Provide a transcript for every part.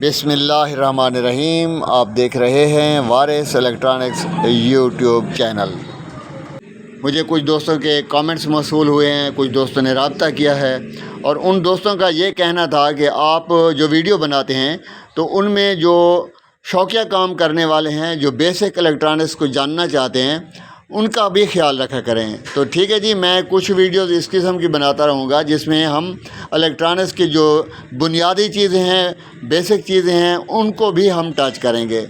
बिस्मिल्लाहिर्रहमानिर्रहीम। आप देख रहे हैं वारिस इलेक्ट्रॉनिक्स यूट्यूब चैनल। मुझे कुछ दोस्तों के कमेंट्स मौसूल हुए हैं, कुछ दोस्तों ने रब्ता किया है और उन दोस्तों का ये कहना था कि आप जो वीडियो बनाते हैं तो उनमें जो शौकिया काम करने वाले हैं, जो बेसिक इलेक्ट्रॉनिक्स को जानना चाहते हैं, उनका भी ख्याल रखा करें। तो ठीक है जी, मैं कुछ वीडियोस इस किस्म की बनाता रहूँगा जिसमें हम इलेक्ट्रॉनिक्स की जो बुनियादी चीज़ें हैं, बेसिक चीज़ें हैं, उनको भी हम टच करेंगे।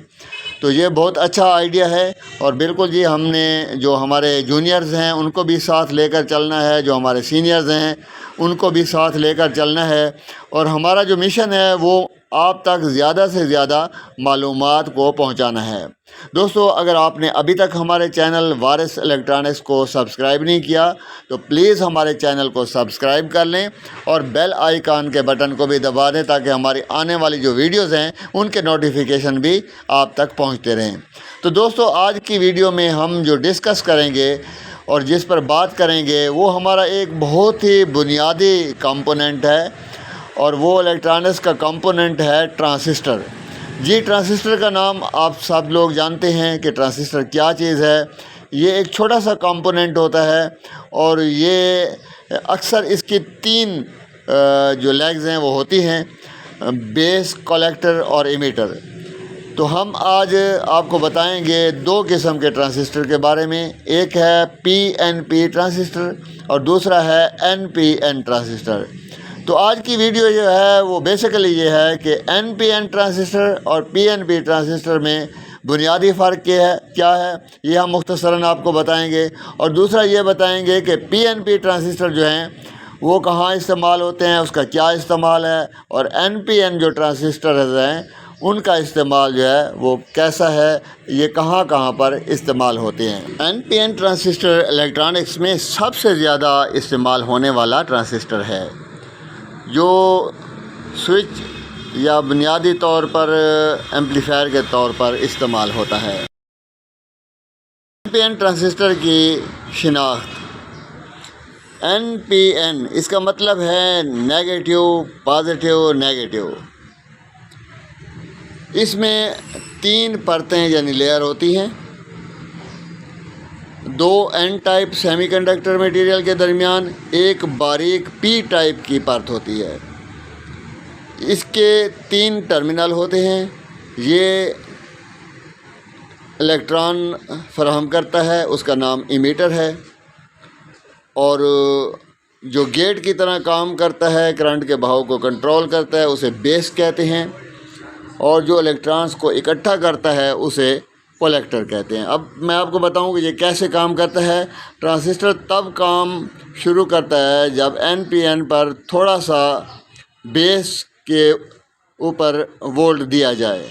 तो ये बहुत अच्छा आइडिया है और बिल्कुल जी, हमने जो हमारे जूनियर्स हैं उनको भी साथ लेकर चलना है, जो हमारे सीनियर्स हैं उनको भी साथ लेकर चलना है और हमारा जो मिशन है वो आप तक ज़्यादा से ज़्यादा मालूमात को पहुंचाना है। दोस्तों, अगर आपने अभी तक हमारे चैनल वारिस इलेक्ट्रॉनिक्स को सब्सक्राइब नहीं किया तो प्लीज़ हमारे चैनल को सब्सक्राइब कर लें और बेल आइकन के बटन को भी दबा दें ताकि हमारी आने वाली जो वीडियोज़ हैं उनके नोटिफिकेशन भी आप तक पहुंचते रहें। तो दोस्तों, आज की वीडियो में हम जो डिस्कस करेंगे और जिस पर बात करेंगे वो हमारा एक बहुत ही बुनियादी कंपोनेंट है और वो इलेक्ट्रॉनिक्स का कंपोनेंट है ट्रांजिस्टर। जी, ट्रांजिस्टर का नाम आप सब लोग जानते हैं कि ट्रांजिस्टर क्या चीज़ है। ये एक छोटा सा कंपोनेंट होता है और ये अक्सर इसकी तीन जो लेग्स हैं वो होती हैं, बेस, कलेक्टर और इमीटर। तो हम आज आपको बताएंगे दो किस्म के ट्रांजिस्टर के बारे में। एक है PNP ट्रांजिस्टर और दूसरा है NPN ट्रांजिस्टर। तो आज की वीडियो जो है वो बेसिकली ये है कि NPN ट्रांजिस्टर और PNP ट्रांजिस्टर में बुनियादी फ़र्क क्या है, ये हम मुख्तसरन आपको बताएंगे। और दूसरा ये बताएंगे कि PNP ट्रांजिस्टर जो हैं वो कहाँ इस्तेमाल होते हैं, उसका क्या इस्तेमाल है, और NPN जो ट्रांजिस्टर हैं उनका इस्तेमाल जो है वो कैसा है, ये कहाँ कहाँ पर इस्तेमाल होते हैं। NPN ट्रांजिस्टर इलेक्ट्रॉनिक्स में सबसे ज़्यादा इस्तेमाल होने वाला ट्रांजिस्टर है जो स्विच या बुनियादी तौर पर एम्पलीफायर के तौर पर इस्तेमाल होता है। NPN ट्रांजिस्टर की शिनाख्त। NPN इसका मतलब है नेगेटिव, पॉजिटिव, नेगेटिव। इसमें तीन परतें यानी लेयर होती हैं। दो N टाइप सेमीकंडक्टर मटेरियल के दरमियान एक बारीक P टाइप की परत होती है। इसके तीन टर्मिनल होते हैं। ये इलेक्ट्रॉन फराहम करता है, उसका नाम इमीटर है, और जो गेट की तरह काम करता है, करंट के बहाव को कंट्रोल करता है, उसे बेस कहते हैं, और जो इलेक्ट्रॉन्स को इकट्ठा करता है उसे कलेक्टर कहते हैं। अब मैं आपको बताऊं कि ये कैसे काम करता है। ट्रांजिस्टर तब काम शुरू करता है जब NPN पर थोड़ा सा बेस के ऊपर वोल्ट दिया जाए।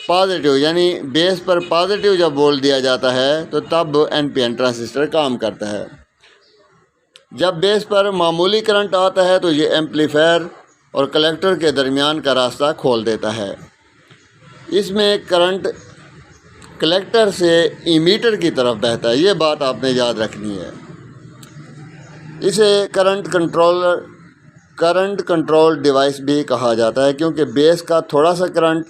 पॉजिटिव यानी बेस पर पॉजिटिव जब वोल्ट दिया जाता है तो तब NPN ट्रांजिस्टर काम करता है। जब बेस पर मामूली करंट आता है तो ये एम्पलीफायर और कलेक्टर के दरमियान का रास्ता खोल देता है। इसमें करंट कलेक्टर से इमीटर की तरफ बहता है, ये बात आपने याद रखनी है। इसे करंट कंट्रोल डिवाइस भी कहा जाता है क्योंकि बेस का थोड़ा सा करंट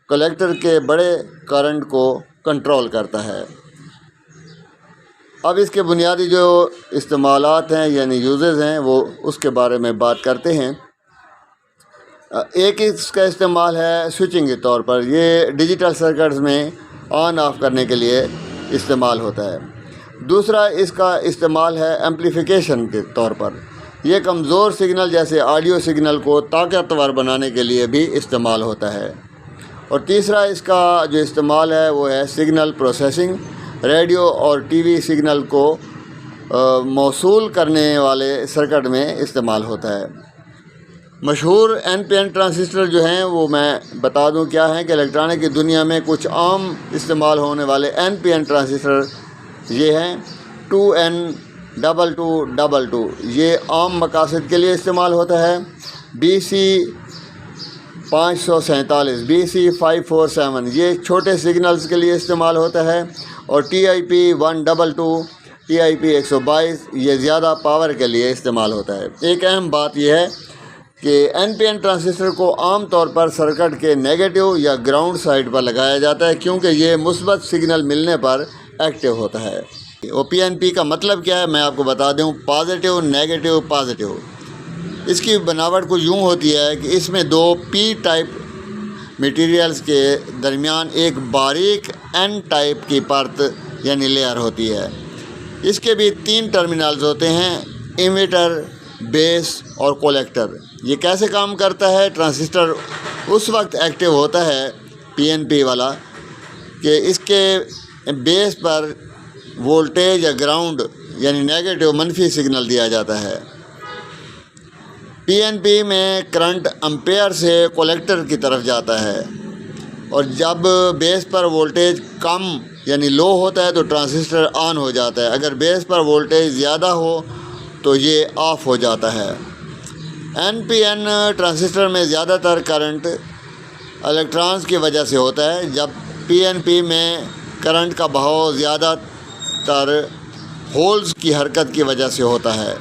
कलेक्टर के बड़े करंट को कंट्रोल करता है। अब इसके बुनियादी जो इस्तेमालात हैं यानी यूजेस हैं वो उसके बारे में बात करते हैं। एक इसका इस्तेमाल है स्विचिंग के तौर पर। ये डिजिटल सर्किट्स में ऑन ऑफ करने के लिए इस्तेमाल होता है। दूसरा इसका इस्तेमाल है एम्पलीफिकेशन के तौर पर। यह कमज़ोर सिग्नल जैसे ऑडियो सिग्नल को ताकतवर बनाने के लिए भी इस्तेमाल होता है। और तीसरा इसका जो इस्तेमाल है वो है सिग्नल प्रोसेसिंग। रेडियो और TV सिग्नल को मौसूल करने वाले सर्किट में इस्तेमाल होता है। मशहूर NPN ट्रांजिस्टर जो हैं वो मैं बता दूं क्या हैं कि इलेक्ट्रॉनिक की दुनिया में कुछ आम इस्तेमाल होने वाले NPN ट्रांजिस्टर ये हैं। 2N2222 ये आम मकासद के लिए इस्तेमाल होता है। BC 547, BC 547 ये छोटे सिग्नल्स के लिए इस्तेमाल होता है। और TIP 122, TIP 122 ये ज़्यादा पावर के लिए इस्तेमाल होता है। एक अहम बात यह है کہ NPN ٹرانزسٹر کو عام طور پر سرکٹ کے نیگیٹو یا گراؤنڈ سائڈ پر لگایا جاتا ہے کیونکہ یہ مثبت سگنل ملنے پر ایکٹیو ہوتا ہے۔ اور PNP کا مطلب کیا ہے میں آپ کو بتا دوں، پازیٹیو نیگیٹو پازیٹیو۔ اس کی بناوٹ کچھ یوں ہوتی ہے کہ اس میں دو P ٹائپ میٹیریلز کے درمیان ایک باریک N ٹائپ کی پرت یعنی لیئر ہوتی ہے۔ اس کے بھی 3 ٹرمینلز ہوتے ہیں، ایمیٹر، بیس اور کولیکٹر۔ یہ کیسے کام کرتا ہے؟ ٹرانزسٹر اس وقت ایکٹیو ہوتا ہے PNP والا کہ اس کے بیس پر وولٹیج یا گراؤنڈ یعنی نیگیٹو منفی سگنل دیا جاتا ہے۔ PNP میں کرنٹ امپیئر سے کولیکٹر کی طرف جاتا ہے، اور جب بیس پر وولٹیج کم یعنی لو ہوتا ہے تو ٹرانزسٹر آن ہو جاتا ہے، اگر بیس پر وولٹیج زیادہ ہو تو یہ آف ہو جاتا ہے۔ NPN ٹرانزسٹر میں زیادہ تر کرنٹ الیکٹرانز کی وجہ سے ہوتا ہے، جب PNP میں کرنٹ کا بہاؤ زیادہ تر ہولز کی حرکت کی وجہ سے ہوتا ہے۔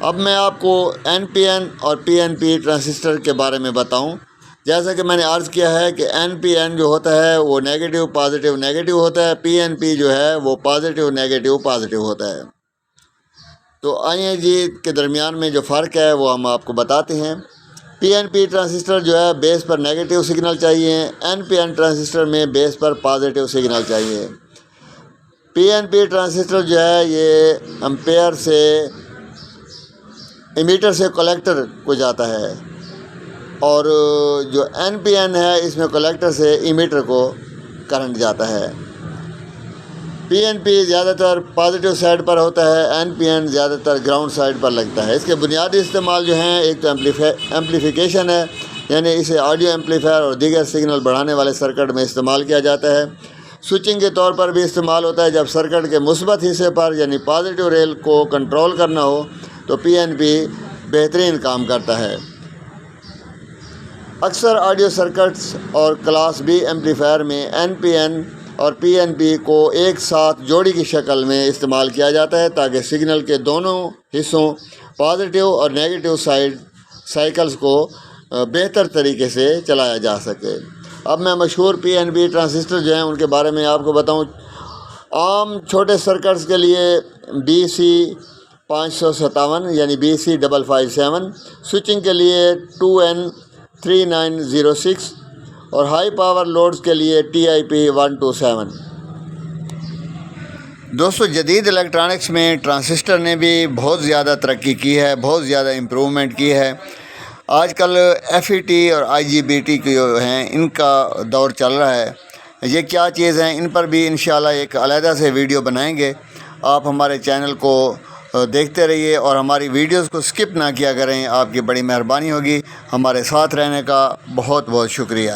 اب میں آپ کو NPN اور PNP ٹرانزسٹر کے بارے میں بتاؤں۔ جیسا کہ میں نے عرض کیا ہے کہ NPN جو ہوتا ہے وہ نیگیٹو پازیٹیو نیگیٹو ہوتا ہے، PNP جو ہے وہ پازیٹیو نیگیٹو پازیٹیو ہوتا ہے۔ تو آئیے جی کے درمیان میں جو فرق ہے وہ ہم آپ کو بتاتے ہیں۔ PNP ٹرانزسٹر جو ہے بیس پر نیگیٹو سگنل چاہیے، NPN ٹرانزسٹر میں بیس پر پازیٹیو سگنل چاہیے۔ PNP ٹرانزسٹر جو ہے یہ امپیئر سے ایمیٹر سے کولیکٹر کو جاتا ہے، اور جو NPN ہے اس میں کولیکٹر سے ایمیٹر کو کرنٹ جاتا ہے۔ PNP زیادہ تر پازیٹیو سائڈ پر ہوتا ہے، NPN زیادہ تر گراؤنڈ سائڈ پر لگتا ہے۔ اس کے بنیادی استعمال جو ہیں، ایک تو ایمپلیفیکیشن ہے، یعنی اسے آڈیو ایمپلیفائر اور دیگر سگنل بڑھانے والے سرکٹ میں استعمال کیا جاتا ہے۔ سوئچنگ کے طور پر بھی استعمال ہوتا ہے، جب سرکٹ کے مثبت حصے پر یعنی پازیٹیو ریل کو کنٹرول کرنا ہو تو PNP بہترین کام کرتا ہے۔ اکثر آڈیو سرکٹس اور کلاس B ایمپلیفائر میں NPN اور PNP کو ایک ساتھ جوڑی کی شکل میں استعمال کیا جاتا ہے تاکہ سگنل کے دونوں حصوں پازیٹیو اور نیگیٹو سائیکلز کو بہتر طریقے سے چلایا جا سکے۔ اب میں مشہور PNP ٹرانزسٹر جو ہیں ان کے بارے میں آپ کو بتاؤں۔ عام چھوٹے سرکٹس کے لیے BC 557 یعنی BC 557، سوئچنگ کے لیے 2N 3906 اور ہائی پاور لوڈز کے لیے TIP 127۔ دوستو جدید الیکٹرانکس میں ٹرانزسٹر نے بھی بہت زیادہ ترقی کی ہے، بہت زیادہ امپرومنٹ کی ہے۔ آج کل FET اور IGBT جو ہیں ان کا دور چل رہا ہے۔ یہ کیا چیز ہیں ان پر بھی انشاءاللہ ایک علیحدہ سے ویڈیو بنائیں گے۔ آپ ہمارے چینل کو دیکھتے رہیے اور ہماری ویڈیوز کو سکپ نہ کیا کریں، آپ کی بڑی مہربانی ہوگی۔ ہمارے ساتھ رہنے کا بہت بہت شکریہ۔